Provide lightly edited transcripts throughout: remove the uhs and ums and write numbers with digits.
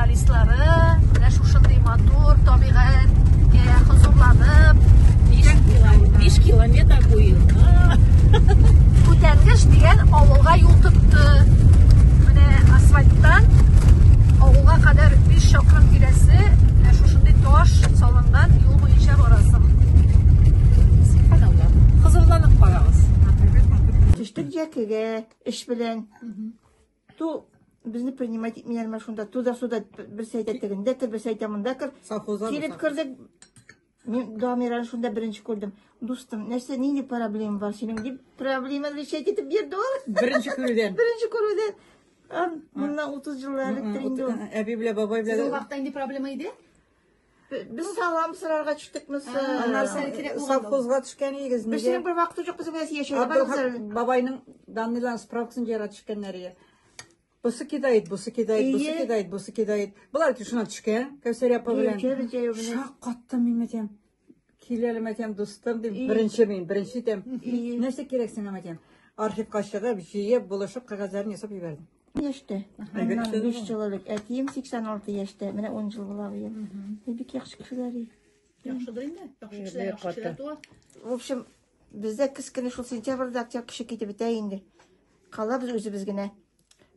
журналистлары менә шушындый матур табигатькә хозурланып 5 километр буе Үтәнгеш дигән авылга юл тотты. Менә асфальттан авылга кадәр 5 чакрым киләсе шушындый таш салынган юл буенча барасың. Кызылданып барабыз. Төштек җәкегә, эш белән. Ту безне принимать итмиләр шунда. Туда-суда бер сәйдә тегендә, бер сәйдә монда кер. Совхозда. Килеп кердек. Мин Дамираны шунда беренче күрдем. Дустым, нәрсә, нинди проблема бар синең дип, проблеманы решать итеп бирде ул. Беренче күрүдән. Беренче күрүдән. Моннан 30 еллар элек инде ул. Әби белән бабай Сезнең белән. вакытта инде проблема иде? Без салам сырарга төштек мис. Нәрсә кирәк булган? Совхозга төшкән игез. Без синең бер вакыт юк без белән яшәгән. Бабайның данныйларын справкасын җыра төшкәннәр. Бусы кидает. Булар шуннан төшкән. Кәүсәр апа белән. Шаккатты мин Киләлем әтәм дустым дип беренче тем. Нәрсә кирәк сиңа әтәм? Архивка чыгып, җыеп, булышып кагазларын ясап җибәрдем. Яшьтә. Моннан 5 ел элек. Әтием 86 яшьтә. Менә 10 ел була бу. Бик яхшы кешеләр. Яхшыдыр инде. Яхшы кешеләр туа. В общем, бездә кескене шул сентябрьдә октябрь кеше китеп бетә инде. Калабыз үзебез генә.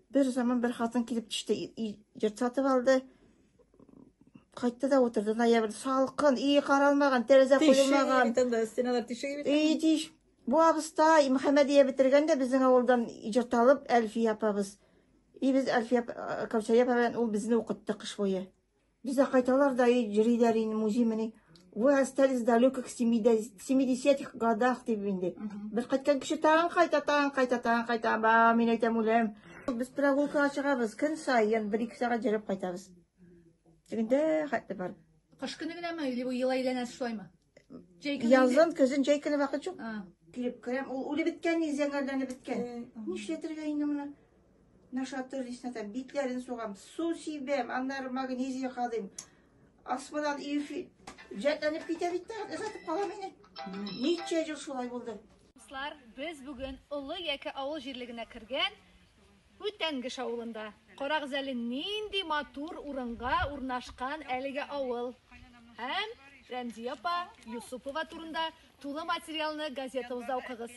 Бер заман бер хатын килеп төште, җыр сатып алды. Кайтты да отырды. Ноябрь салкын, каралмаган, тәрәзә куелмаган. Стеналар тишеге бит. Тиш. Бу абыстай Мөхәммәдия бетергәндә безнең авылдан иҗат алып Әлфия апабыз. Без Әлфия Кәүсәр апа белән ул безне укытты кыш буе. Безгә кайталар да җыриләр инде музеймени. Вы остались далеко к 70-х годах дип инде. Бер кайткан кеше тагын кайта. Ба, мин әйтәм үләм. Без прогулкага чыгабыз, көн сайын 1-2 сәгать җырып кайтабыз. Тегендә хәтта бар. Кыш көне генәме, или бу ел әйләнәсе шулаймы? Язын, көзен, җәй көне вакыт юк. Килеп керәм, ул үлеп беткән, зәңгәрләнеп беткән. Нишләтергә инде моны? Нашатыр лисната битләрен сугам, су сибәм, аннары магнезия кадыйм. Асмадан җәтләнеп китә бит, озатып калам инде. Ничә ел шулай булды. Дуслар, без бүген Олы Яке авыл җирлегенә кергән Үтәнгеш авылында. Карагыз әле нинди матур урынга урнашкан әлеге авыл. Һәм Рәмзия апа Юсупова турында тулы материалны газетабызда укыгыз.